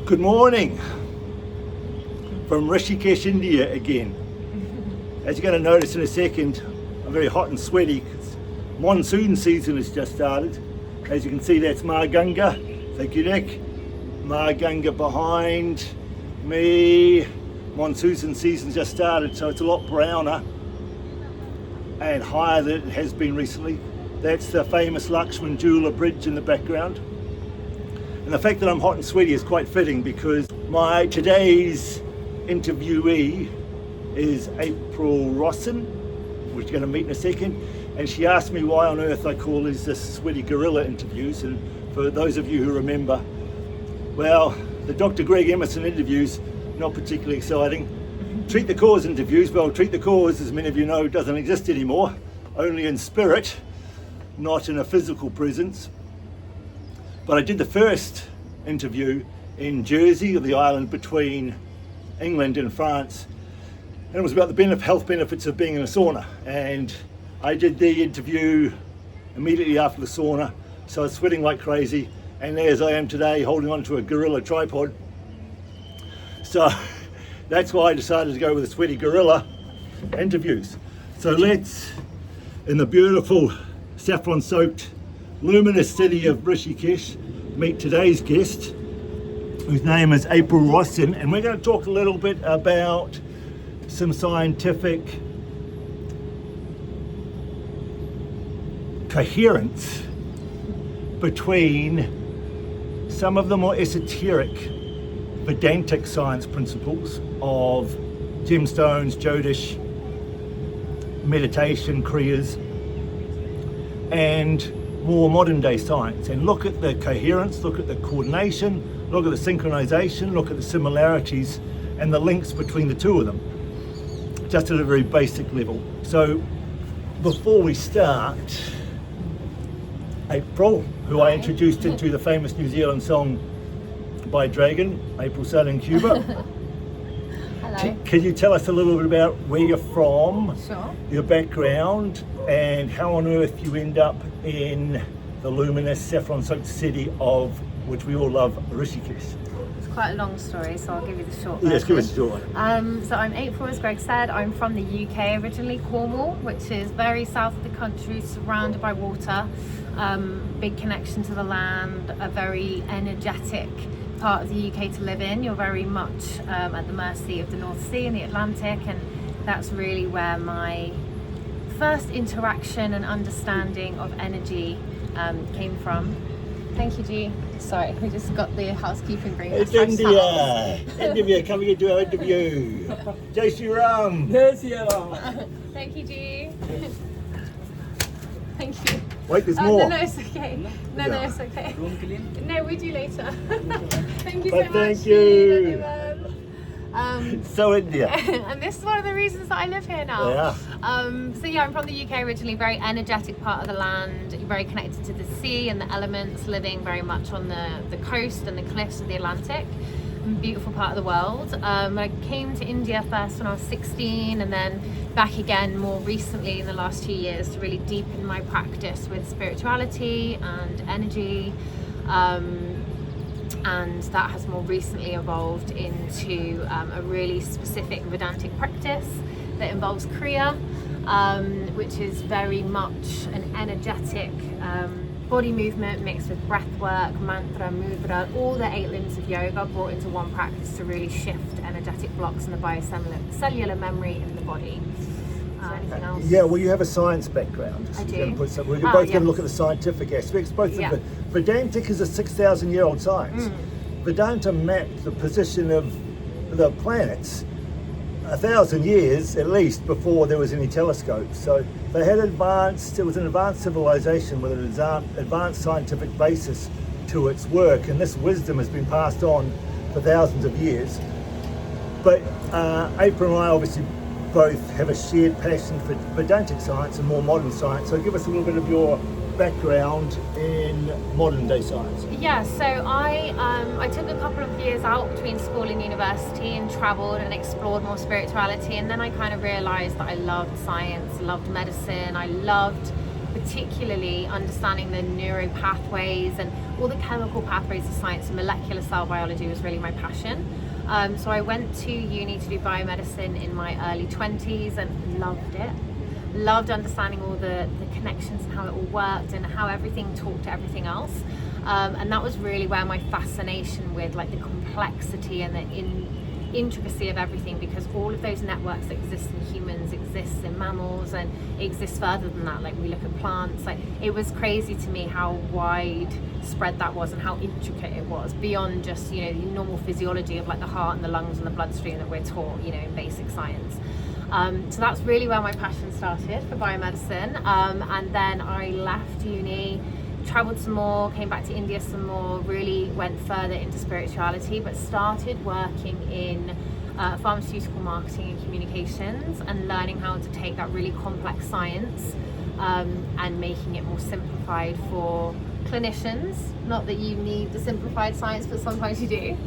Good morning from Rishikesh, India again. As you're going to notice in a second, I'm very hot and sweaty because monsoon season has just started. As you can see, that's Ma Ganga. Thank you, Nick. Ma Ganga behind me. Monsoon season just started, so it's a lot browner and higher than it has been recently. That's the famous Lakshman Jewel Bridge in the background. And the fact that I'm hot and sweaty is quite fitting because my today's interviewee is April Rosson, which you're going to meet in a second. And she asked me why on earth I call these sweaty gorilla interviews. And for those of you who remember, well, the Dr. Greg Emerson interviews, not particularly exciting. Treat the Cause interviews, well, Treat the Cause, as many of you know, doesn't exist anymore, only in spirit, not in a physical presence. But I did the first interview in Jersey, the island between England and France, and it was about the health benefits of being in a sauna. And I did the interview immediately after the sauna, so I was sweating like crazy, and as I am today, holding onto a gorilla tripod. So that's why I decided to go with the sweaty gorilla interviews. So let's, in the beautiful saffron-soaked luminous city of Rishikesh, meet today's guest, whose name is April Rosson, and we're going to talk a little bit about some scientific coherence between some of the more esoteric Vedantic science principles of Gemstones, Jyotish, meditation, Kriyas, and more modern day science, and look at the coherence, look at the coordination, look at the synchronization, look at the similarities and the links between the two of them, just at a very basic level. So before we start, April, who I introduced into the famous New Zealand song by Dragon, April Sun in Cuba. Hello. Can you tell us a little bit about where you're from, Sure. your background, and how on earth you end up in the luminous saffron-soaked city of, which we all love, Rishikesh? It's quite a long story, so I'll give you the short version. Yes, give us a short one. So I'm April, as Greg said. I'm from the UK, originally Cornwall, which is very south of the country, surrounded by water. Big connection to the land, a very energetic part of the UK to live in. You're very much at the mercy of the North Sea and the Atlantic, and that's really where my first interaction and understanding of energy came from. Thank you, G. Sorry, we just got the housekeeping ring. It's India! India, coming into our interview. Jai Shri Ram! Thank you, G. Thank you. Wait, there's more. No, it's okay. No, it's okay. No, we do later. Thank you so But much. thank you. So India. And this is one of the reasons that I live here now. Yeah. So yeah, I'm from the UK originally, very energetic part of the land, very connected to the sea and the elements, living very much on the coast and the cliffs of the Atlantic. Beautiful part of the world. I came to India first when I was 16, and then back again more recently in the last 2 years to really deepen my practice with spirituality and energy. And that has more recently evolved into a really specific Vedantic practice that involves Kriya, which is very much an energetic body movement mixed with breath work, mantra, mudra, all the 8 limbs of yoga brought into one practice to really shift energetic blocks in the biocellular memory in the body. Anything else? Yeah, well, you have a science background. I do. We're both going to look at the scientific aspects. Both of the Vedantic is a 6,000-year-old science. Vedanta mapped the position of the planets 1,000 years at least before there was any telescopes. So they had it was an advanced civilization with an advanced scientific basis to its work, and this wisdom has been passed on for thousands of years. But April and I obviously both have a shared passion for Vedantic science and more modern science. So give us a little bit of your background in modern day science. Yeah, so I took a couple of years out between school and university and travelled and explored more spirituality, and then I kind of realised that I loved science, loved medicine, I loved the particularly understanding the neuro pathways and all the chemical pathways of science, and molecular cell biology was really my passion. So I went to uni to do biomedicine in my early 20s and loved it. Loved understanding all the connections and how it all worked and how everything talked to everything else. And that was really where my fascination with like the complexity and the intricacy of everything, because all of those networks that exist in humans exist in mammals and exist further than that. Like we look at plants, like it was crazy to me how widespread that was and how intricate it was beyond just, you know, the normal physiology of like the heart and the lungs and the bloodstream that we're taught, you know, in basic science. So that's really where my passion started for biomedicine. And then I left uni, traveled some more, came back to India some more, really went further into spirituality, but started working in pharmaceutical marketing and communications and learning how to take that really complex science and making it more simplified for clinicians. Not that you need the simplified science, but sometimes you do.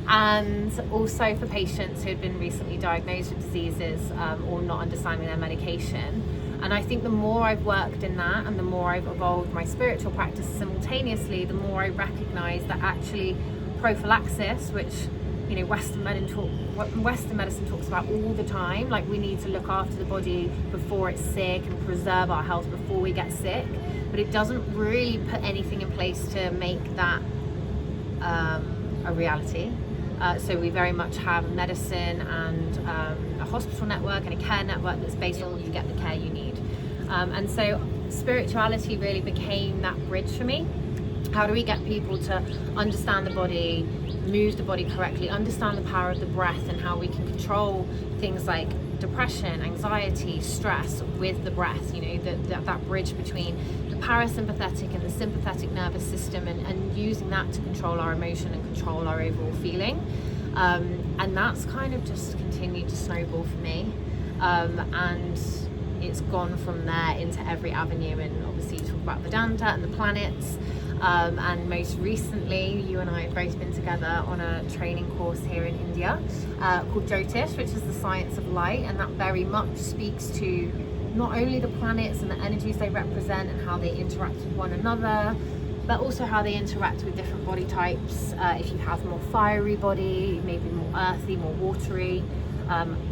And also for patients who had been recently diagnosed with diseases or not understanding their medication. And I think the more I've worked in that and the more I've evolved my spiritual practice simultaneously, the more I recognize that actually prophylaxis, which, you know, Western medicine talks about all the time, like we need to look after the body before it's sick and preserve our health before we get sick, but it doesn't really put anything in place to make that a reality. So we very much have medicine and a hospital network and a care network that's based on you get the care you need. And so spirituality really became that bridge for me. How do we get people to understand the body, move the body correctly, understand the power of the breath and how we can control things like depression, anxiety, stress with the breath, you know, that bridge between the parasympathetic and the sympathetic nervous system, and using that to control our emotion and control our overall feeling. And that's kind of just continued to snowball for me. And it's gone from there into every avenue, and obviously you talk about Vedanta and the planets. And most recently, you and I have both been together on a training course here in India called Jyotish, which is the science of light, and that very much speaks to not only the planets and the energies they represent and how they interact with one another, but also how they interact with different body types. If you have more fiery body, maybe more earthy, more watery.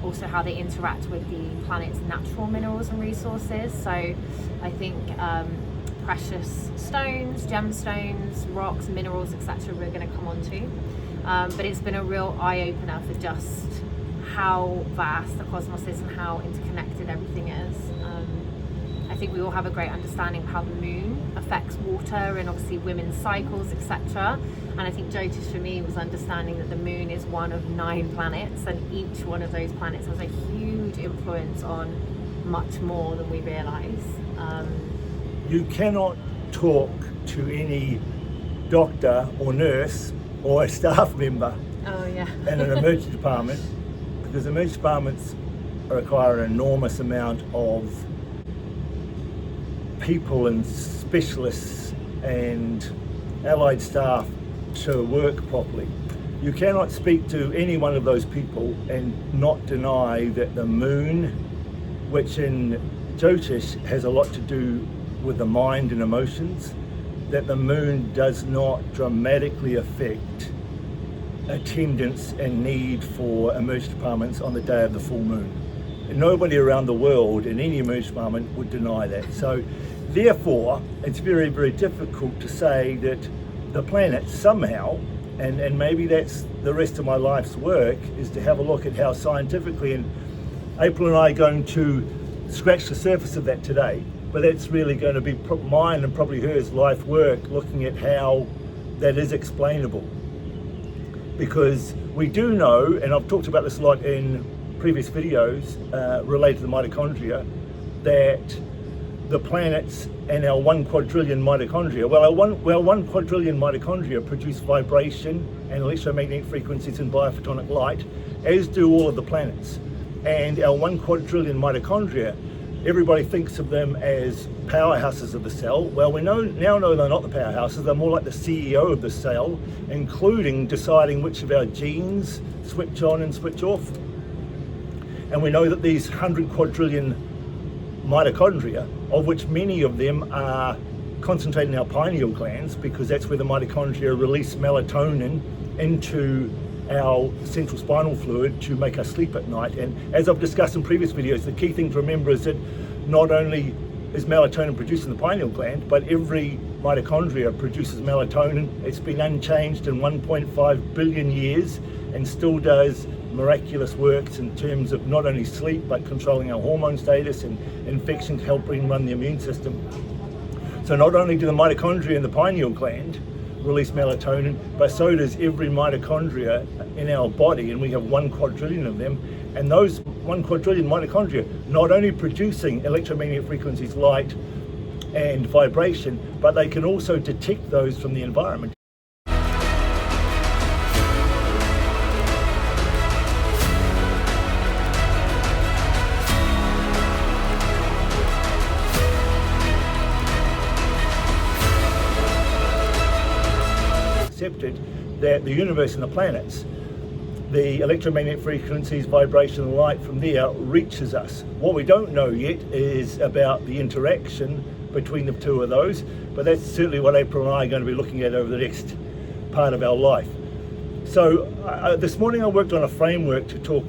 Also how they interact with the planet's natural minerals and resources. So I think precious stones, gemstones, rocks, minerals, etc. we're going to come on to. But it's been a real eye-opener for just how vast the cosmos is and how interconnected everything is. I think we all have a great understanding of how the moon affects water and obviously women's cycles, etc. And I think Jyotish for me was understanding that the moon is one of 9 planets, and each one of those planets has a huge influence on much more than we realise. You cannot talk to any doctor or nurse or a staff member in an emergency department, because emergency departments require an enormous amount of people and specialists and allied staff to work properly. You cannot speak to any one of those people and not deny that the moon, which in Jyotish has a lot to do with the mind and emotions, that the moon does not dramatically affect attendance and need for emergency departments on the day of the full moon. And nobody around the world in any emergency department would deny that. So therefore, it's very, very difficult to say that the planet somehow, and maybe that's the rest of my life's work, is to have a look at how scientifically, and April and I are going to scratch the surface of that today, but that's really going to be mine and probably hers life work, looking at how that is explainable. Because we do know, and I've talked about this a lot in previous videos related to the mitochondria, that the planets and our 1 quadrillion mitochondria, well, our 1 quadrillion mitochondria produce vibration and electromagnetic frequencies and biophotonic light, as do all of the planets. And our 1 quadrillion mitochondria, everybody thinks of them as powerhouses of the cell. Well, we now know they're not the powerhouses, they're more like the CEO of the cell, including deciding which of our genes switch on and switch off. And we know that these 100 quadrillion mitochondria, of which many of them are concentrated in our pineal glands, because that's where the mitochondria release melatonin into our central spinal fluid to make us sleep at night. And as I've discussed in previous videos, the key thing to remember is that not only is melatonin produced in the pineal gland, but every mitochondria produces melatonin. It's been unchanged in 1.5 billion years and still does miraculous works in terms of not only sleep, but controlling our hormone status, and infection, helping run the immune system. So not only do the mitochondria in the pineal gland release melatonin, but so does every mitochondria in our body, and we have 1 quadrillion of them. And those 1 quadrillion mitochondria not only producing electromagnetic frequencies, light and vibration, but they can also detect those from the environment. Accepted that the universe and the planets, the electromagnetic frequencies, vibration and light from there reaches us. What we don't know yet is about the interaction between the two of those, but that's certainly what April and I are going to be looking at over the next part of our life. So this morning I worked on a framework to talk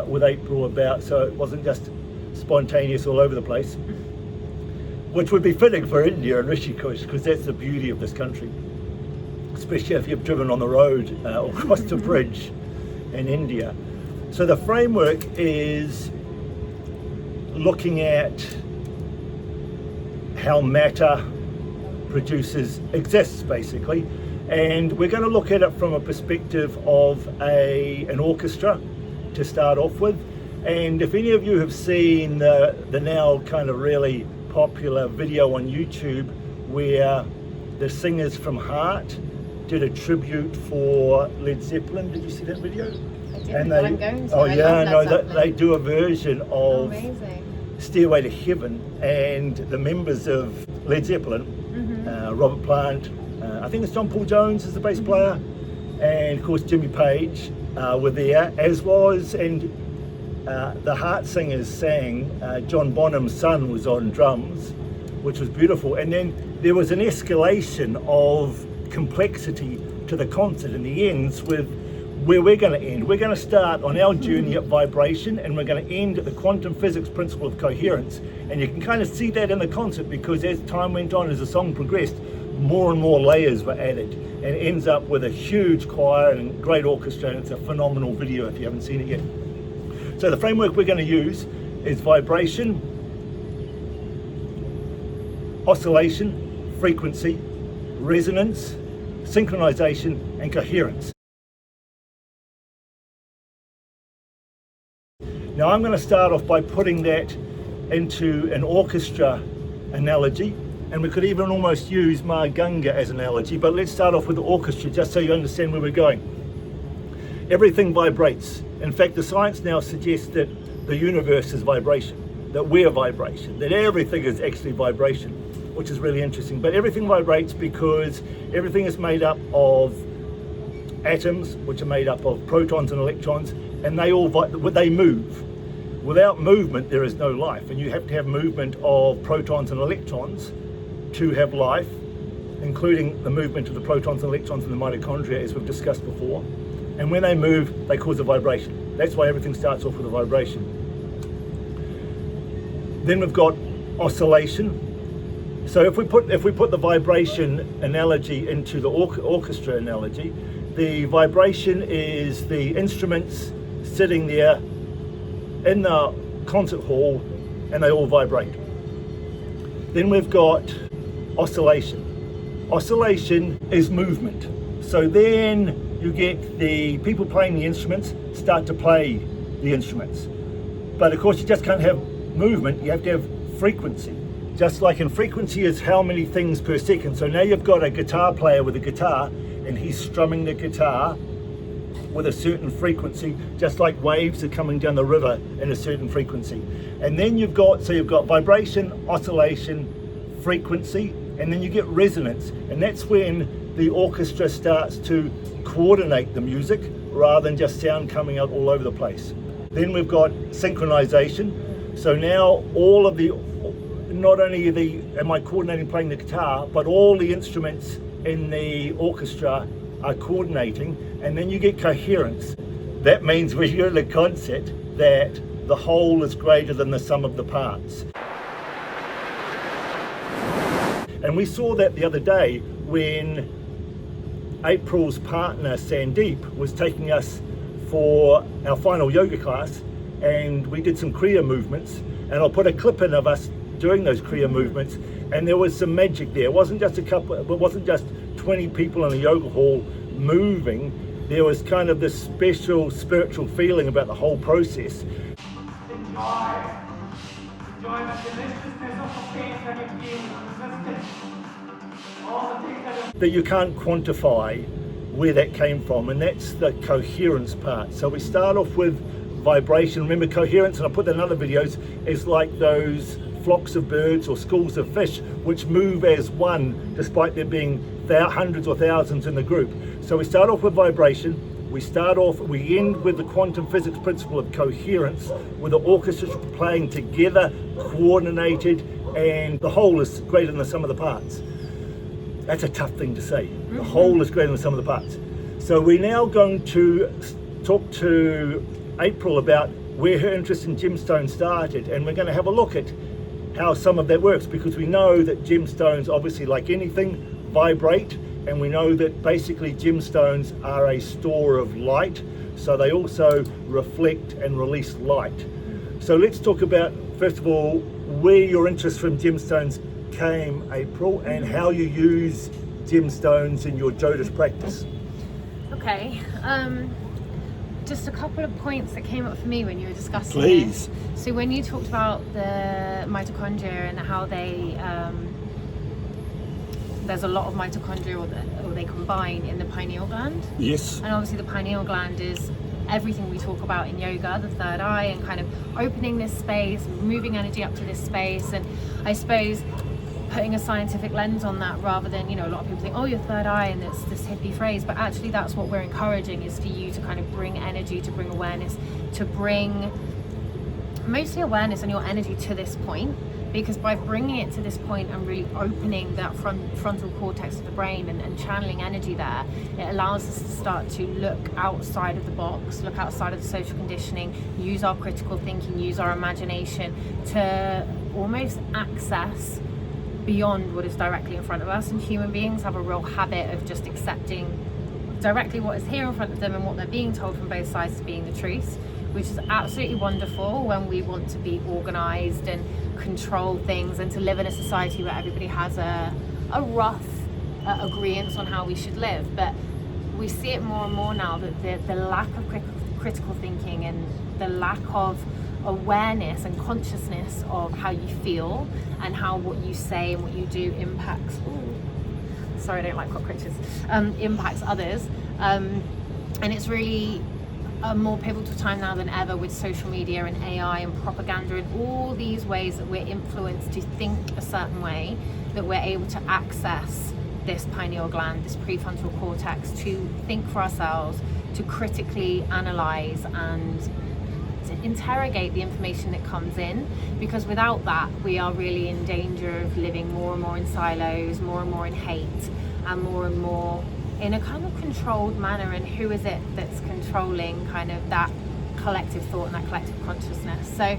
with April about, so it wasn't just spontaneous all over the place, which would be fitting for India and Rishikesh, because that's the beauty of this country, especially if you've driven on the road or crossed a bridge in India. So the framework is looking at how matter exists basically, and we're going to look at it from a perspective of an orchestra to start off with. And if any of you have seen the now kind of really popular video on YouTube where the singers from Heart did a tribute for Led Zeppelin. Did you see that video? I didn't, but I'm going to. Oh yeah, no, they do a version of Amazing. Stairway to Heaven, and the members of Led Zeppelin, Robert Plant, I think it's John Paul Jones is the bass player, and of course Jimmy Page were there, as was, and the Heart singers sang. John Bonham's son was on drums, which was beautiful, and then there was an escalation of complexity to the concert, and the ends with where we're going to end. We're going to start on our journey at vibration, and we're going to end at the quantum physics principle of coherence. And you can kind of see that in the concert, because as time went on, as the song progressed, more and more layers were added, and it ends up with a huge choir and great orchestra, and it's a phenomenal video if you haven't seen it yet. So the framework we're going to use is vibration, oscillation, frequency, resonance, synchronization and coherence. Now I'm going to start off by putting that into an orchestra analogy, and we could even almost use Ma Ganga as an analogy, but let's start off with the orchestra just so you understand where we're going. Everything vibrates. In fact, the science now suggests that the universe is vibration, that we're vibration, that everything is actually vibration, which is really interesting. But everything vibrates because everything is made up of atoms, which are made up of protons and electrons, and they move. Without movement, there is no life, and you have to have movement of protons and electrons to have life, including the movement of the protons and electrons in the mitochondria, as we've discussed before. And when they move, they cause a vibration. That's why everything starts off with a vibration. Then we've got oscillation. So if we put the vibration analogy into the orchestra analogy, the vibration is the instruments sitting there in the concert hall, and they all vibrate. Then we've got oscillation. Oscillation is movement. So then you get the people playing the instruments start to play the instruments. But of course you just can't have movement, you have to have frequency. Just like in frequency is how many things per second. So now you've got a guitar player with a guitar, and he's strumming the guitar with a certain frequency, just like waves are coming down the river in a certain frequency. And then you've got vibration, oscillation, frequency, and then you get resonance. And that's when the orchestra starts to coordinate the music rather than just sound coming out all over the place. Then we've got synchronization. So now all of the, not only am I coordinating playing the guitar, but all the instruments in the orchestra are coordinating, and then you get coherence. That means we're in the concept that the whole is greater than the sum of the parts. And we saw that the other day when April's partner Sandeep was taking us for our final yoga class, and we did some Kriya movements, and I'll put a clip in of us doing those Kriya movements, and there was some magic there. It wasn't just 20 people in a yoga hall moving. There was kind of this special spiritual feeling about the whole process. Enjoy the deliciousness of the pain that you feel, resistance, all the things that you can't quantify where that came from, and that's the coherence part. So we start off with vibration. Remember, coherence, and I put that in other videos, is like those flocks of birds or schools of fish which move as one despite there being hundreds or thousands in the group. So we start off with vibration, we end with the quantum physics principle of coherence, with the orchestra playing together, coordinated, and the whole is greater than the sum of the parts. That's a tough thing to say. The whole is greater than the sum of the parts. So we're now going to talk to April about where her interest in gemstones started, and we're going to have a look at how some of that works, because we know that gemstones, obviously like anything, vibrate, and we know that basically gemstones are a store of light, so they also reflect and release light. So let's talk about, first of all, where your interest from gemstones came, April, and how you use gemstones in your Jyotish practice. Okay, just a couple of points that came up for me when you were discussing Please. it. So when you talked about the mitochondria and how they, there's a lot of mitochondria or they combine in the pineal gland. Yes. And obviously the pineal gland is everything we talk about in yoga, the third eye, and kind of opening this space, moving energy up to this space, and I suppose putting a scientific lens on that rather than, a lot of people think, oh, your third eye, and it's this hippie phrase, but actually that's what we're encouraging, is for you to kind of bring energy, to bring awareness, to bring mostly awareness and your energy to this point, because by bringing it to this point and really opening that frontal cortex of the brain and channeling energy there, it allows us to start to look outside of the box, look outside of the social conditioning, use our critical thinking, use our imagination to almost access beyond what is directly in front of us. And human beings have a real habit of just accepting directly what is here in front of them and what they're being told from both sides as being the truth, which is absolutely wonderful when we want to be organized and control things and to live in a society where everybody has a rough agreement on how we should live. But we see it more and more now that the lack of critical thinking and the lack of awareness and consciousness of how you feel and how what you say and what you do impacts, sorry, I don't like cockroaches, impacts others. And it's really a more pivotal time now than ever with social media and AI and propaganda and all these ways that we're influenced to think a certain way, that we're able to access this pineal gland, this prefrontal cortex, to think for ourselves, to critically analyze and to interrogate the information that comes in, because without that we are really in danger of living more and more in silos, more and more in hate, and more in a kind of controlled manner. And who is it that's controlling kind of that collective thought and that collective consciousness? So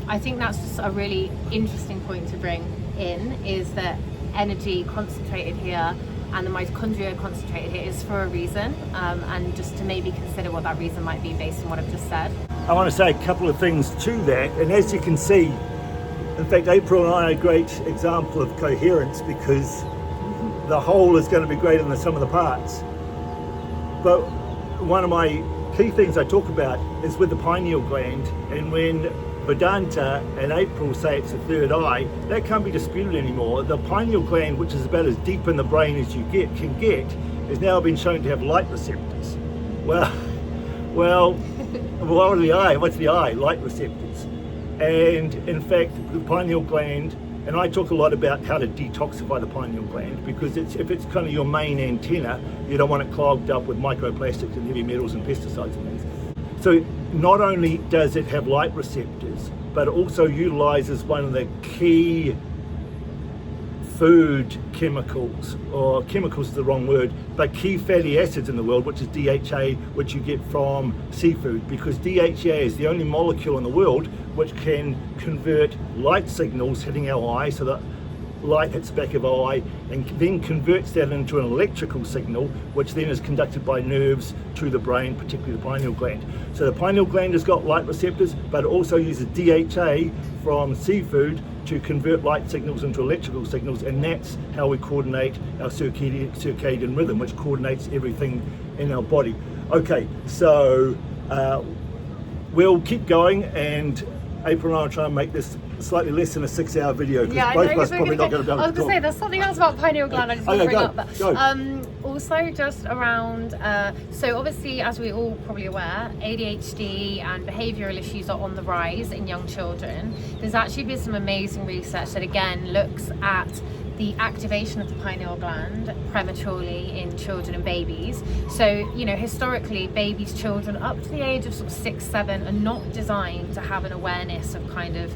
I think that's just a really interesting point to bring in, is that energy concentrated here and the mitochondria concentrated here is for a reason, and just to maybe consider what that reason might be based on what I've just said. I want to say a couple of things to that, and as you can see, in fact, April and I are a great example of coherence, because the whole is going to be greater than the sum of the parts. But one of my key things I talk about is with the pineal gland, and when Vedanta and April say it's the third eye, that can't be disputed anymore. The pineal gland, which is about as deep in the brain as you can get, has now been shown to have light receptors. Well, what are the eye? What's the eye? Light receptors. And in fact, the pineal gland, and I talk a lot about how to detoxify the pineal gland, because if it's kind of your main antenna, you don't want it clogged up with microplastics and heavy metals and pesticides and things. So not only does it have light receptors, but it also utilizes one of the key food chemicals, or chemicals is the wrong word, but key fatty acids in the world, which is DHA, which you get from seafood, because DHA is the only molecule in the world which can convert light signals hitting our eye, so that light hits the back of our eye, and then converts that into an electrical signal, which then is conducted by nerves to the brain, particularly the pineal gland. So the pineal gland has got light receptors, but it also uses DHA from seafood to convert light signals into electrical signals, and that's how we coordinate our circadian rhythm, which coordinates everything in our body. Okay, so we'll keep going, and April and I will try and make this slightly less than a 6-hour video, because both of us probably not going to be able to talk. I was going to say, there's something else about pineal gland I just want to bring up. But, also just around, so obviously, as we're all probably aware, ADHD and behavioural issues are on the rise in young children. There's actually been some amazing research that again looks at the activation of the pineal gland prematurely in children and babies. So, you know, historically, babies, children up to the age of sort of 6, 7 are not designed to have an awareness of kind of,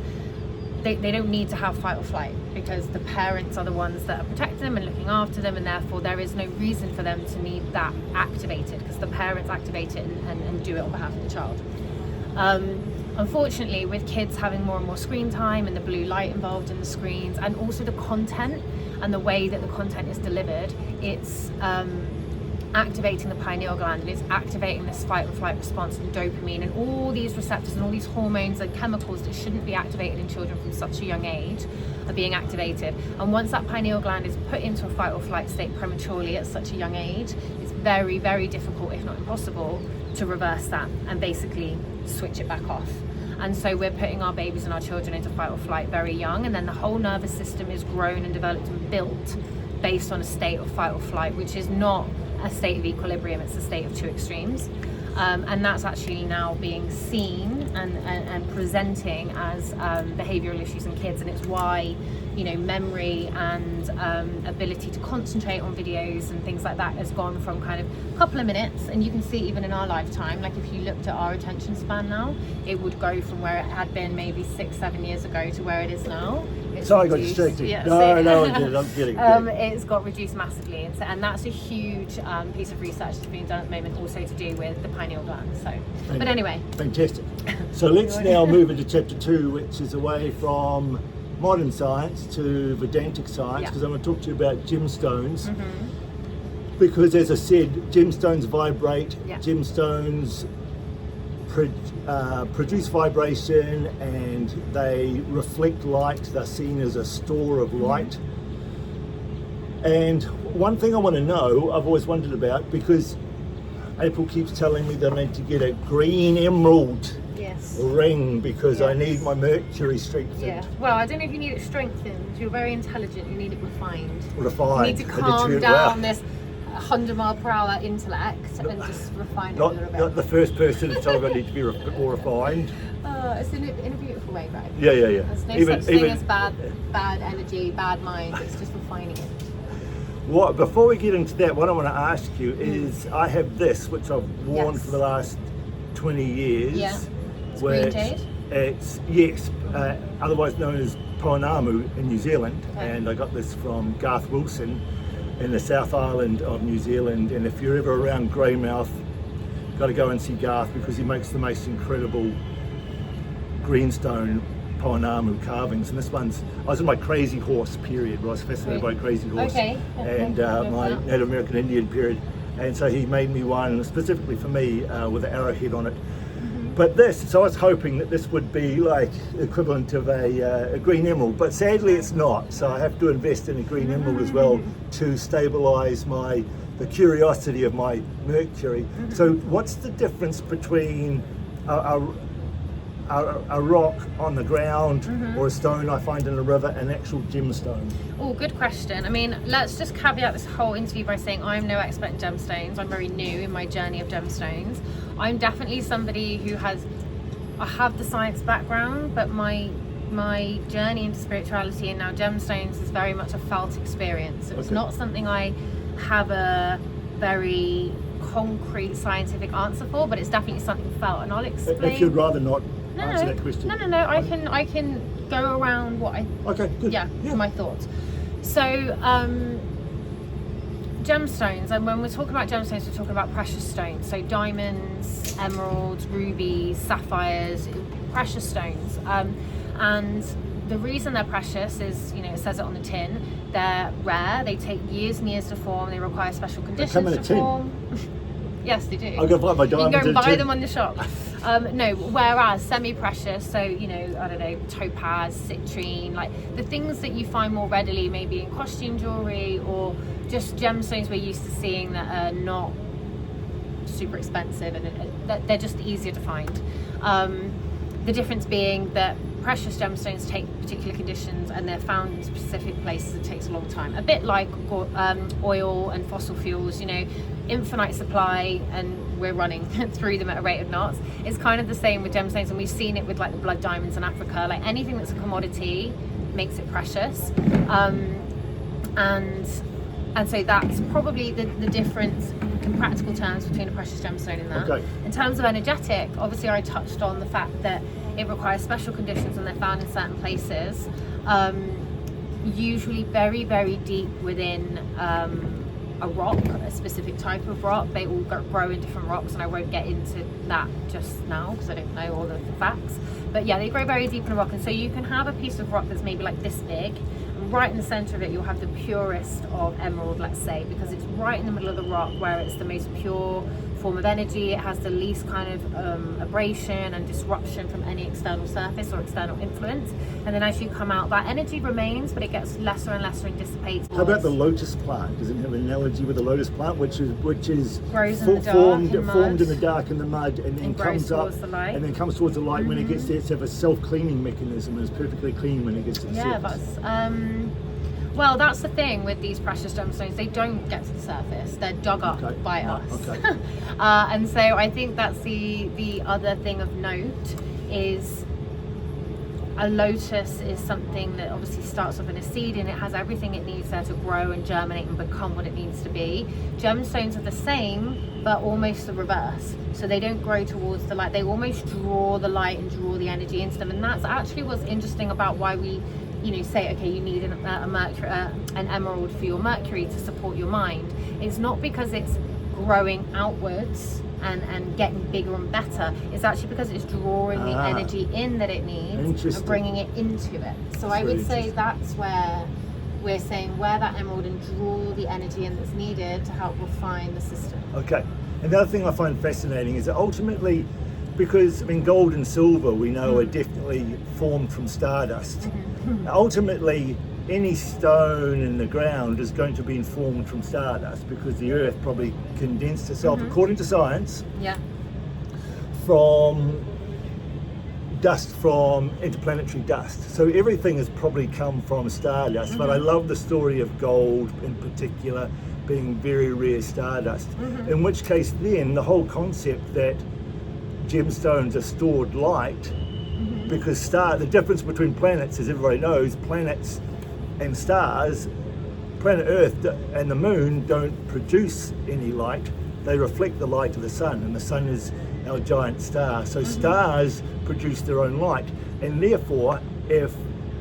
they don't need to have fight or flight, because the parents are the ones that are protecting them and looking after them, and therefore there is no reason for them to need that activated, because the parents activate it and do it on behalf of the child. Unfortunately, with kids having more and more screen time and the blue light involved in the screens, and also the content and the way that the content is delivered, it's activating the pineal gland, and it's activating this fight or flight response and dopamine and all these receptors and all these hormones and chemicals that shouldn't be activated in children from such a young age are being activated. And once that pineal gland is put into a fight or flight state prematurely at such a young age, it's very, very difficult, if not impossible, to reverse that and basically switch it back off. And so we're putting our babies and our children into fight or flight very young, and then the whole nervous system is grown and developed and built based on a state of fight or flight, which is not a state of equilibrium, it's a state of two extremes. And that's actually now being seen and presenting as behavioural issues in kids, and it's why, you know, memory and ability to concentrate on videos and things like that has gone from kind of a couple of minutes, and you can see even in our lifetime, like if you looked at our attention span now, it would go from where it had been maybe 6, 7 years ago to where it is now. Sorry, I got distracted. Yeah, no, I'm kidding. It's got reduced massively, and that's a huge piece of research that's being done at the moment, also to do with the pineal gland. So, but anyway, fantastic. So let's now move into chapter 2, which is away from modern science to Vedantic science, because I'm going to talk to you about gemstones. Because, as I said, gemstones vibrate. Gemstones produce vibration, and they reflect light. They're seen as a store of light. And one thing I want to know, I've always wondered about, because April keeps telling me that I need to get a green emerald ring because I need my mercury strengthened. Well, I don't know if you need it strengthened. You're very intelligent. You need it refined. Refined. You need to calm down this 100-mile-per-hour intellect and just refine it a little bit. Not the first person to tell me I need to be a bit more refined. It's in a beautiful way, right? Yeah. There's no such thing as bad energy, bad mind. It's just refining it. Before we get into that, what I want to ask you is, I have this, which I've worn for the last 20 years. It's green jade? It's, otherwise known as Pounamu in New Zealand. And I got this from Garth Wilson in the South Island of New Zealand. And if you're ever around Greymouth, got to go and see Garth, because he makes the most incredible greenstone Pounamu carvings. And this one's, I was in my crazy horse period, where I was fascinated by crazy horse, and my Native American Indian period, and so he made me one specifically for me with an arrowhead on it. But this, so I was hoping that this would be like equivalent of a green emerald, but sadly it's not. So I have to invest in a green emerald as well to stabilise the curiosity of my mercury. So what's the difference between a rock on the ground or a stone I find in a river, an actual gemstone? Oh, good question. I mean, let's just caveat this whole interview by saying I'm no expert in gemstones. I'm very new in my journey of gemstones. I'm definitely somebody who I have the science background, but my journey into spirituality and now gemstones is very much a felt experience. It's not something I have a very concrete scientific answer for, but it's definitely something felt, and I'll explain. If you'd rather not answer that question. No. I can go around what I. Okay, good. Yeah. My thoughts. So, gemstones, and when we're talking about gemstones, we're talking about precious stones. So diamonds, emeralds, rubies, sapphires, precious stones. And the reason they're precious is, it says it on the tin. They're rare. They take years and years to form. They require special conditions to form. Yes, they do. I'll go buy my diamonds. You can go and buy them on the shop. No, whereas semi-precious, so, I don't know, topaz, citrine, like the things that you find more readily maybe in costume jewellery or just gemstones we're used to seeing that are not super expensive and they're just easier to find. The difference being that precious gemstones take particular conditions and they're found in specific places. It takes a long time. A bit like oil and fossil fuels, infinite supply and we're running through them at a rate of knots. It's kind of the same with gemstones, and we've seen it with like the blood diamonds in Africa. Like anything that's a commodity makes it precious. And so that's probably the difference in practical terms between a precious gemstone and that. Okay. In terms of energetic, obviously I touched on the fact that it requires special conditions and they're found in certain places, usually very, very deep within a rock, a specific type of rock. They all grow in different rocks, and I won't get into that just now because I don't know all of the facts. But yeah, they grow very deep in a rock, and so you can have a piece of rock that's maybe like this big. Right in the center of it, you'll have the purest of emerald, let's say, because it's right in the middle of the rock where it's the most pure form of energy. It has the least kind of abrasion and disruption from any external surface or external influence. And then as you come out, that energy remains, but it gets lesser and lesser and dissipates. How about the lotus plant? Does it have an analogy with the lotus plant, which is grows in the dark, formed in the dark in the mud, and then comes up the light. and then comes towards the light when it gets there. It's have a self-cleaning mechanism, and it's perfectly clean when it gets to the surface. Well, that's the thing with these precious gemstones. They don't get to the surface. They're dug up by us. Okay. And so I think that's the other thing of note is a lotus is something that obviously starts off in a seed and it has everything it needs there to grow and germinate and become what it needs to be. Gemstones are the same, but almost the reverse. So they don't grow towards the light. They almost draw the light and draw the energy into them. And that's actually what's interesting about why we say, okay, you need an emerald for your Mercury to support your mind. It's not because it's growing outwards and getting bigger and better. It's actually because it's drawing the energy in that it needs and bringing it into it. So I would say that's where we're saying wear that emerald and draw the energy in that's needed to help refine the system. Okay. Another thing I find fascinating is that ultimately, because gold and silver we know are definitely formed from stardust. Ultimately, any stone in the ground is going to be formed from stardust because the earth probably condensed itself, according to science, from dust, from interplanetary dust. So everything has probably come from stardust, but I love the story of gold in particular being very rare stardust, in which case then the whole concept that gemstones are stored light, because the difference between planets, as everybody knows, planets and stars, planet Earth and the moon don't produce any light. They reflect the light of the sun, and the sun is our giant star. So stars produce their own light, and therefore if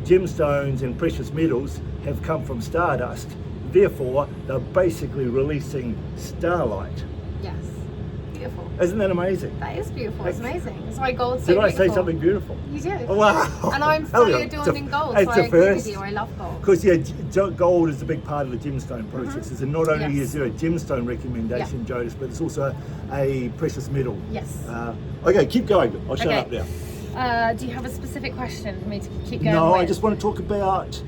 gemstones and precious metals have come from stardust, therefore they're basically releasing starlight. Yes. Beautiful. Isn't that amazing? That is beautiful. It's amazing. That's why gold's so beautiful. beautiful. Did I say something beautiful? You did. Oh, wow. And I'm fully adorned in gold, so I agree with you. I love gold. Because gold is a big part of the gemstone processes, and not only is there a gemstone recommendation, Jyotish, but it's also a precious metal. Yes. Okay, keep going. I'll shut up now. Do you have a specific question for me to keep going No, with? I just want to talk about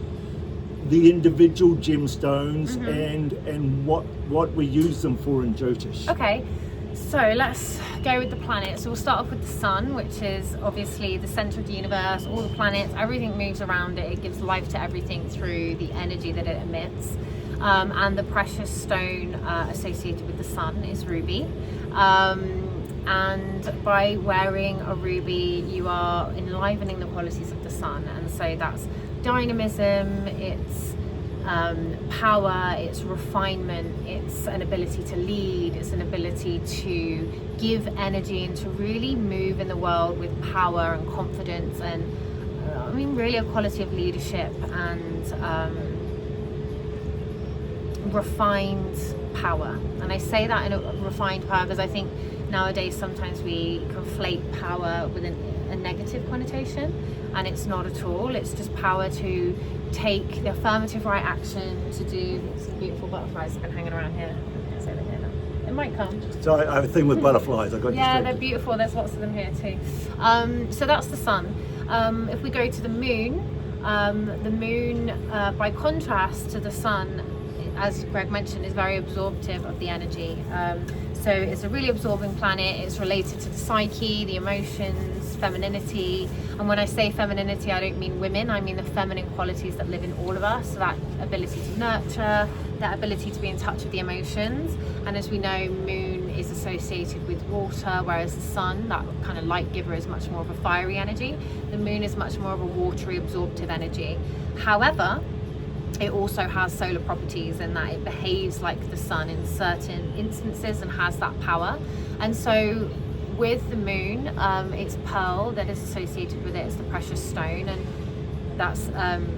the individual gemstones and what we use them for in Jyotish. Okay. So let's go with the planets. So we'll start off with the sun, which is obviously the center of the universe. All the planets, everything moves around it. It gives life to everything through the energy that it emits. And the precious stone associated with the sun is ruby. And by wearing a ruby, you are enlivening the qualities of the sun. And so that's dynamism, it's power, it's refinement, it's an ability to lead, it's an ability to give energy and to really move in the world with power and confidence, and I mean really a quality of leadership and refined power. And I say that in a refined power because I think nowadays sometimes we conflate power with a negative connotation, and it's not at all. It's just power to take the affirmative right action to do. Some beautiful butterflies have been hanging around here. So they're here now. It might come. So I have a thing with butterflies. I got yeah, distracted. they're beautiful. There's lots of them here too. So that's the sun. If we go to the moon, by contrast to the sun, as Greg mentioned, is very absorptive of the energy. So it's a really absorbing planet. It's related to the psyche, the emotions, femininity. And when I say femininity, I don't mean women, I mean the feminine qualities that live in all of us. So that ability to nurture, that ability to be in touch with the emotions. And as we know, moon is associated with water, whereas the sun, that kind of light giver, is much more of a fiery energy. The moon is much more of a watery, absorptive energy. However, it also has solar properties in that it behaves like the sun in certain instances and has that power. And so with the moon, it's pearl that is associated with it. It's the precious stone, and that's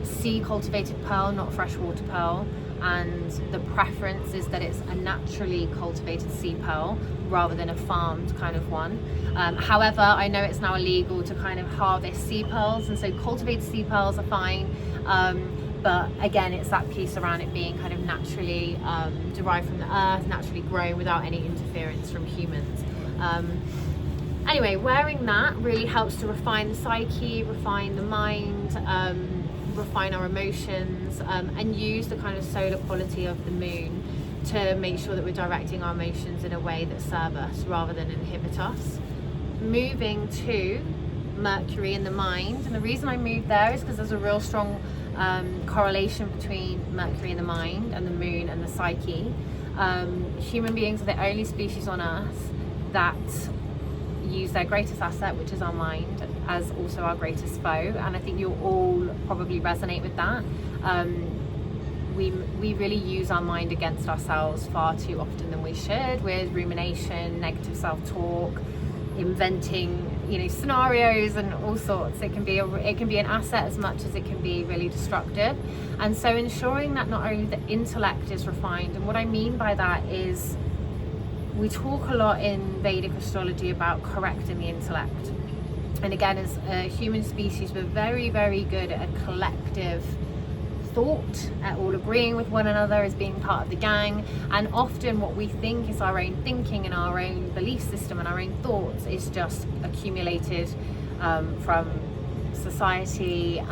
sea cultivated pearl, not freshwater pearl. And the preference is that it's a naturally cultivated sea pearl rather than a farmed kind of one. However, I know it's now illegal to kind of harvest sea pearls, and so cultivated sea pearls are fine. But again, it's that piece around it being kind of naturally derived from the earth, naturally grown without any interference from humans. Anyway, wearing that really helps to refine the psyche, refine the mind, refine our emotions, and use the kind of solar quality of the moon to make sure that we're directing our emotions in a way that serve us rather than inhibit us. Moving to Mercury in the mind, and the reason I moved there is because there's a real strong correlation between Mercury in the mind and the moon and the psyche. Human beings are the only species on Earth that use their greatest asset, which is our mind, as also our greatest foe, and I think you'll all probably resonate with that. We really use our mind against ourselves far too often than we should, with rumination, negative self-talk, inventing scenarios and all sorts. It can be an asset as much as it can be really destructive. And so ensuring that not only the intellect is refined, and what I mean by that is we talk a lot in Vedic astrology about correcting the intellect. And again, as a human species, we're very, very good at a collective thought, at all agreeing with one another as being part of the gang, and often what we think is our own thinking and our own belief system and our own thoughts is just accumulated from society,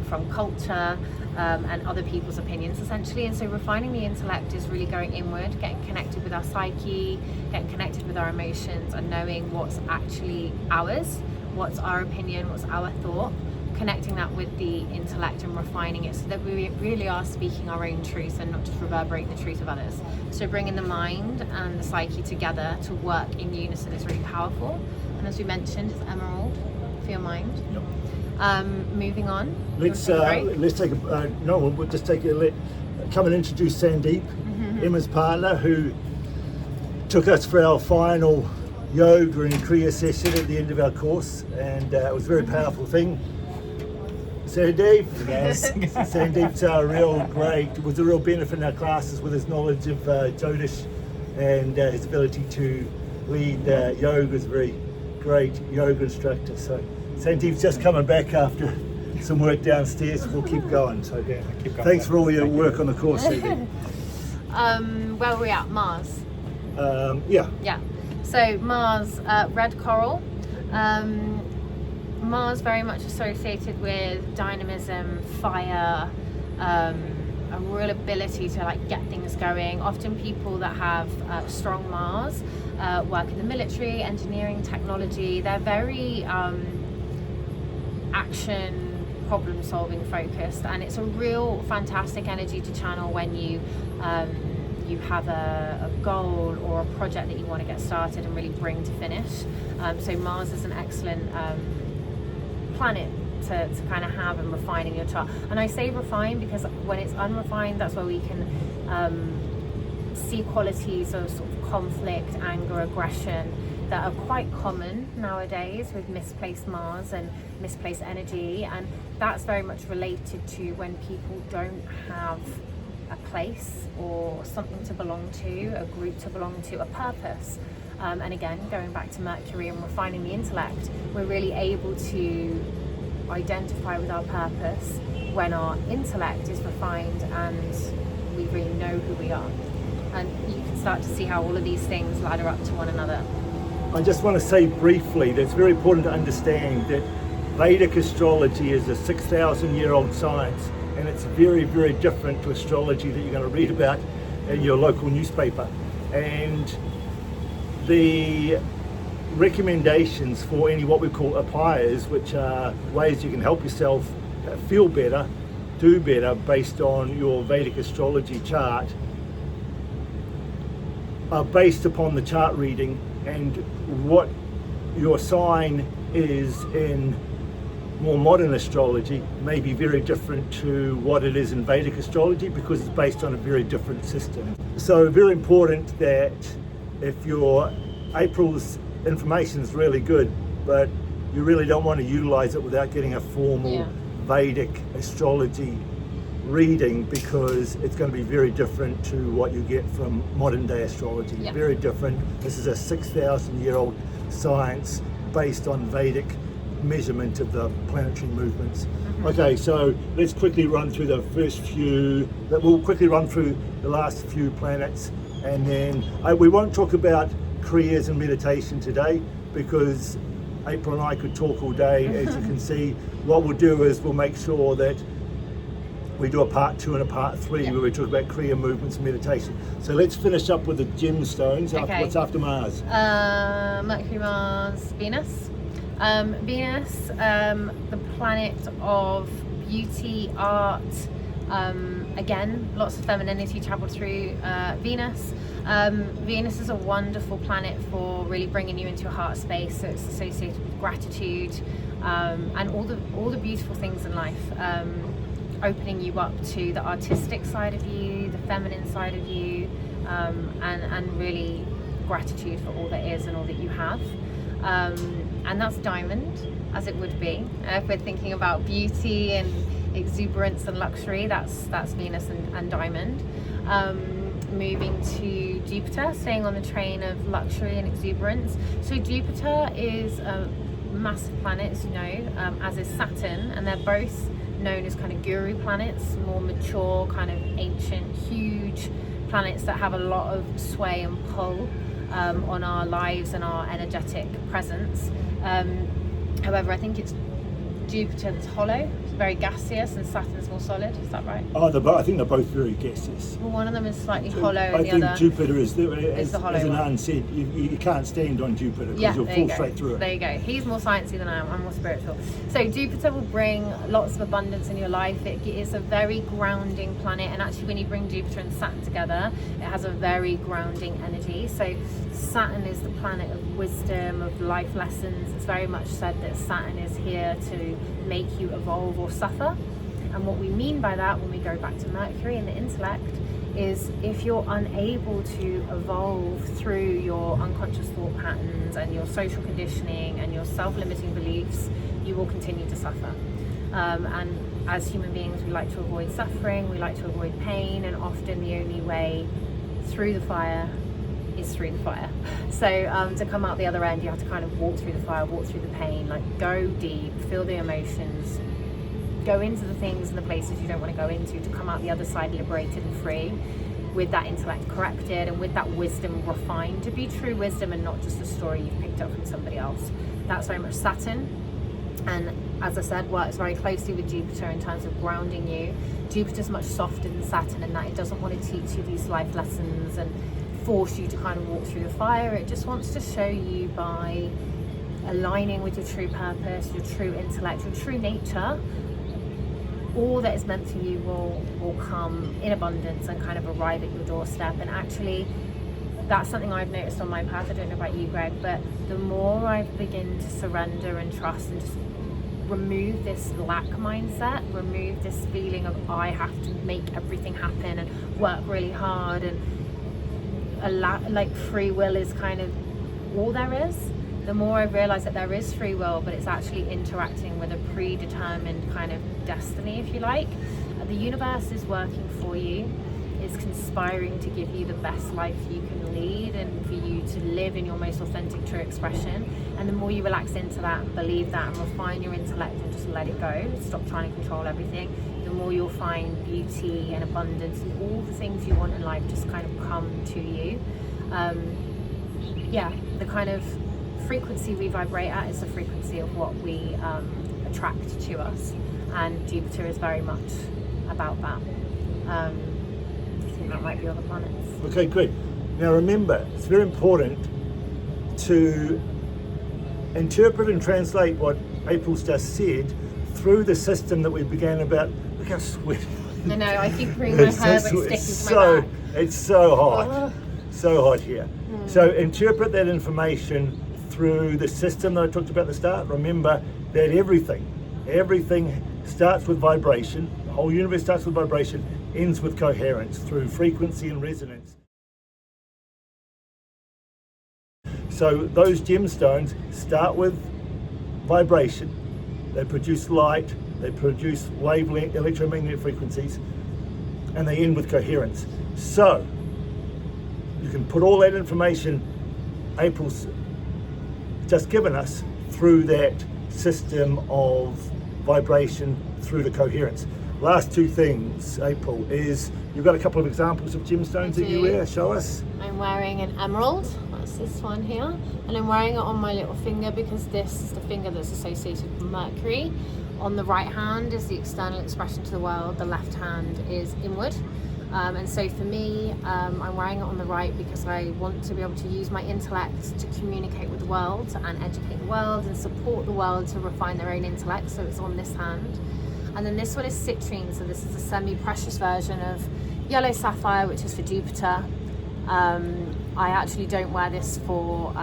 from culture, and other people's opinions essentially. And so refining the intellect is really going inward, getting connected with our psyche, getting connected with our emotions, and knowing what's actually ours, what's our opinion, what's our thought, connecting that with the intellect and refining it so that we really are speaking our own truth and not just reverberating the truth of others. So bringing the mind and the psyche together to work in unison is really powerful. And as we mentioned, it's emerald for your mind. Yep. Moving on. Let's take a we'll just come and introduce Sandeep, Emma's partner, who took us for our final yoga and kriya session at the end of our course, and it was a very powerful thing. Sandeep, Yes. Sandeep's was a real benefit in our classes with his knowledge of Jyotish and his ability to lead yoga. Is a very great yoga instructor. So Sandeep's just coming back after some work downstairs. We'll keep going. So thanks for all your work on the course, Sandeep. Where are we at? Mars. Yeah. So Mars, red coral. Mars very much associated with dynamism, fire, a real ability to get things going. Often people that have strong Mars work in the military, engineering, technology. They're very action, problem solving focused, and it's a real fantastic energy to channel when you have a goal or a project that you want to get started and really bring to finish. So Mars is an excellent planet to kind of have and refine in your chart. And I say refine because when it's unrefined, that's where we can see qualities of sort of conflict, anger, aggression that are quite common nowadays with misplaced Mars and misplaced energy. And that's very much related to when people don't have a place or something to belong to, a group to belong to, a purpose. And again, going back to Mercury and refining the intellect, we're really able to identify with our purpose when our intellect is refined and we really know who we are. And you can start to see how all of these things ladder up to one another. I just want to say briefly that it's very important to understand that Vedic astrology is a 6,000-year-old science, and it's very, very different to astrology that you're going to read about in your local newspaper. And the recommendations for any what we call upayas, which are ways you can help yourself feel better, do better based on your Vedic astrology chart, are based upon the chart reading and what your sign is in more modern astrology may be very different to what it is in Vedic astrology because it's based on a very different system. So very important that if your April's information is really good, but you really don't want to utilize it without getting a formal Vedic astrology reading, because it's going to be very different to what you get from modern day astrology. Very different. This is a 6,000-year-old science based on Vedic measurement of the planetary movements. Okay, so let's quickly run through the first few. We'll quickly run through the last few planets, and then we won't talk about Kriyas and meditation today because April and I could talk all day. As you can see, what we'll do is we'll make sure that we do a part 2 and a part 3 where we talk about Kriya movements and meditation. So let's finish up with the gemstones. What's after Mars? Mercury, Mars, Venus. Venus, the planet of beauty, art, again, lots of femininity traveled through Venus. Venus is a wonderful planet for really bringing you into a heart space, so it's associated with gratitude and all the beautiful things in life, opening you up to the artistic side of you, the feminine side of you, and really gratitude for all that is and all that you have. And that's diamond, as it would be. If we're thinking about beauty and exuberance and luxury, that's Venus and diamond. Moving to Jupiter, staying on the train of luxury and exuberance. So Jupiter is a massive planet, as you know, as is Saturn, and they're both known as kind of guru planets, more mature, kind of ancient, huge planets that have a lot of sway and pull on our lives and our energetic presence. However, I think it's Jupiter that's hollow, it's very gaseous, and Saturn's more solid. Is that right? I think they're both very gaseous. Well, one of them is slightly hollow, and I the think other Jupiter is the hollow as an one. Anne said, you can't stand on Jupiter because you'll fall straight through it. There you go. He's more sciencey than I am. I'm more spiritual. So Jupiter will bring lots of abundance in your life. It is a very grounding planet, and actually when you bring Jupiter and Saturn together, it has a very grounding energy. So Saturn is the planet of wisdom, of life lessons. It's very much said that Saturn is here to make you evolve or suffer. And what we mean by that, when we go back to Mercury and the intellect, is if you're unable to evolve through your unconscious thought patterns and your social conditioning and your self-limiting beliefs, you will continue to suffer. And as human beings, we like to avoid suffering, we like to avoid pain, and often the only way through the fire is through the fire. So to come out the other end, you have to kind of walk through the fire, walk through the pain, like go deep, feel the emotions, go into the things and the places you don't want to go into, to come out the other side liberated and free, with that intellect corrected and with that wisdom refined to be true wisdom and not just a story you've picked up from somebody else. That's very much Saturn, and as I said, works very closely with Jupiter in terms of grounding you. Jupiter's much softer than Saturn in that it doesn't want to teach you these life lessons and force you to kind of walk through the fire. It just wants to show you, by aligning with your true purpose, your true intellect, your true nature, all that is meant for you will come in abundance and kind of arrive at your doorstep. And actually, that's something I've noticed on my path. I don't know about you, Greg, but the more I begin to surrender and trust and just remove this lack mindset, remove this feeling of I have to make everything happen and work really hard, and like free will is kind of all there is. The more I realize that there is free will, but it's actually interacting with a predetermined kind of destiny, if you like. The universe is working for you, is conspiring to give you the best life you can lead and for you to live in your most authentic, true expression. And the more you relax into that and believe that and refine your intellect and just let it go, stop trying to control everything, the more you'll find beauty and abundance and all the things you want in life just kind of come to you. The kind of frequency we vibrate at is the frequency of what we attract to us, and Jupiter is very much about that. I think that might be other planets. Okay, good. Now remember, it's very important to interpret and translate what April's just said through the system that we began about. Look how sweaty. I know, I keep bringing my hair but it's sticking to my back. It's so hot. So hot here. So interpret that information through the system that I talked about at the start. Remember that everything starts with vibration. The whole universe starts with vibration, ends with coherence through frequency and resonance. So those gemstones start with vibration. They produce light, they produce wavelength electromagnetic frequencies, and they end with coherence. So you can put all that information April's just given us through that system of vibration through the coherence. Last two things, April, is you've got a couple of examples of gemstones that you wear. Show us. I'm wearing an emerald. That's this one here, and I'm wearing it on my little finger because this is the finger that's associated with Mercury. On the right hand is the external expression to the world, the left hand is inward. And so for me, I'm wearing it on the right because I want to be able to use my intellect to communicate with the world and educate the world and support the world to refine their own intellect, so it's on this hand. And then this one is citrine, so this is a semi-precious version of yellow sapphire, which is for Jupiter. I actually don't wear this for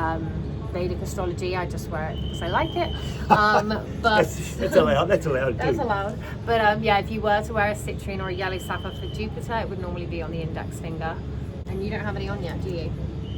Vedic Astrology, I just wear it because I like it. But that's allowed. That's allowed. That's allowed. But if you were to wear a citrine or a yellow sapphire for Jupiter, it would normally be on the index finger. And you don't have any on yet, do you?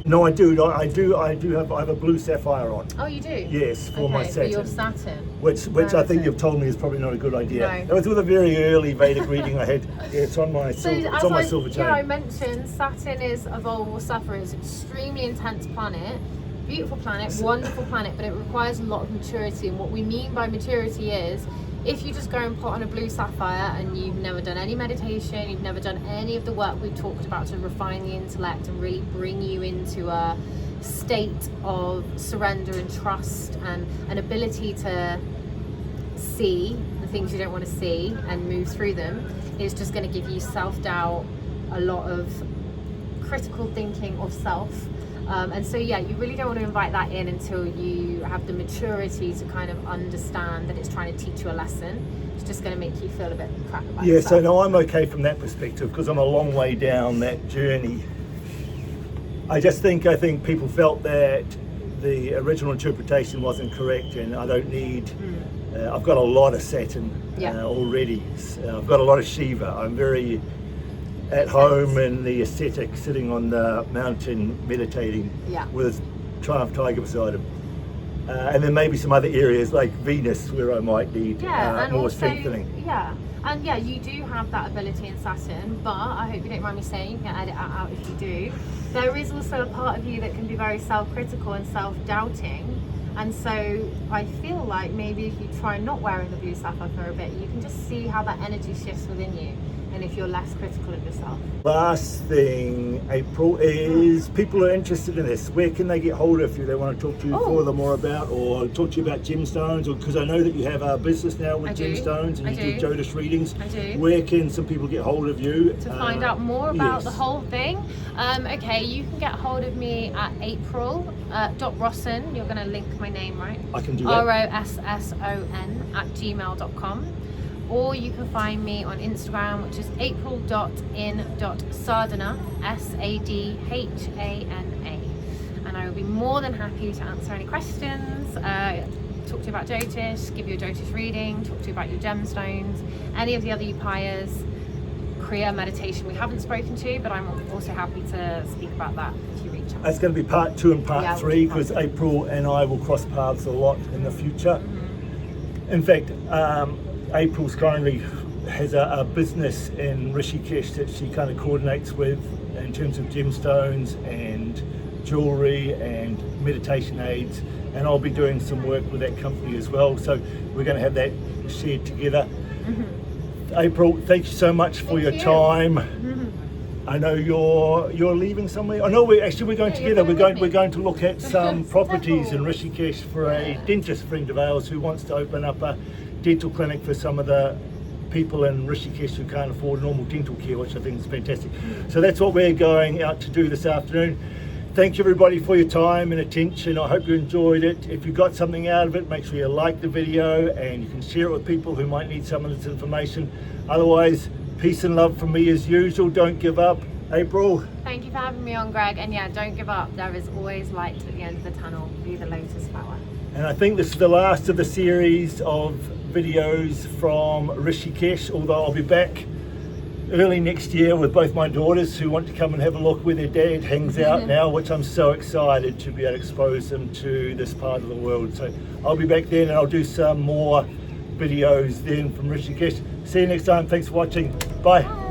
No, I do. I have a blue sapphire on. Oh, you do? Yes, for my Saturn. For your Saturn. Which I think you've told me is probably not a good idea. No. That was with a very early Vedic reading I had. Yeah, it's on my silver chain. Yeah, I mentioned Saturn is, of all will suffer, is an extremely intense planet. Beautiful planet, wonderful planet, but it requires a lot of maturity. And what we mean by maturity is, if you just go and put on a blue sapphire and you've never done any meditation, you've never done any of the work we've talked about to refine the intellect and really bring you into a state of surrender and trust and an ability to see the things you don't want to see and move through them, it's just going to give you self-doubt, a lot of critical thinking of self. And so you really don't want to invite that in until you have the maturity to kind of understand that it's trying to teach you a lesson. It's just going to make you feel a bit crap about yourself. So no, I'm okay from that perspective because I'm a long way down that journey. I think people felt that the original interpretation wasn't correct, and I don't need. I've got a lot of Saturn already. I've got a lot of Shiva. I'm very at home in the aesthetic, sitting on the mountain meditating with a triumph tiger beside him. And then maybe some other areas like Venus where I might need more strengthening. And you do have that ability in Saturn, but I hope you don't mind me saying, you can edit that out if you do. There is also a part of you that can be very self-critical and self-doubting. And so I feel like maybe if you try not wearing the blue sapphire for a bit, you can just see how that energy shifts within you. And if you're less critical of yourself. Last thing, April, is people are interested in this. Where can they get hold of you? They want to talk to you further more about, or talk to you about gemstones, or because I know that you have a business now with gemstones and you do Jyotish readings. I do. Where can some people get hold of you? To find out more about the whole thing. You can get hold of me at April.Rosson. You're going to link my name, right? I can do that. ROSSON @gmail.com. Or you can find me on Instagram, which is april.in.sadhana, SADHANA. And I will be more than happy to answer any questions, talk to you about Jyotish, give you a Jyotish reading, talk to you about your gemstones, any of the other upayas, Kriya meditation we haven't spoken to, but I'm also happy to speak about that if you reach out. That's going to be part 2 and part Yeah, 3 because April and I will cross paths a lot in the future. In fact, April's currently has a business in Rishikesh that she kind of coordinates with in terms of gemstones and jewelry and meditation aids, and I'll be doing some work with that company as well, so we're going to have that shared together. April, thank you so much for your time. I know you're leaving somewhere. I know we're going together. We're going to look at some properties in Rishikesh for a dentist friend of ours who wants to open up a dental clinic for some of the people in Rishikesh who can't afford normal dental care, which I think is fantastic. So that's what we're going out to do this afternoon. Thank you everybody for your time and attention. I hope you enjoyed it. If you got something out of it, make sure you like the video and you can share it with people who might need some of this information. Otherwise, peace and love from me as usual. Don't give up. April? Thank you for having me on, Greg. And yeah, don't give up. There is always light at the end of the tunnel. Be the lotus flower. And I think this is the last of the series of videos from Rishikesh, although I'll be back early next year with both my daughters who want to come and have a look where their dad hangs out now, which I'm so excited to be able to expose them to this part of the world. So I'll be back then and I'll do some more videos then from Rishikesh. See you next time. Thanks for watching. Bye.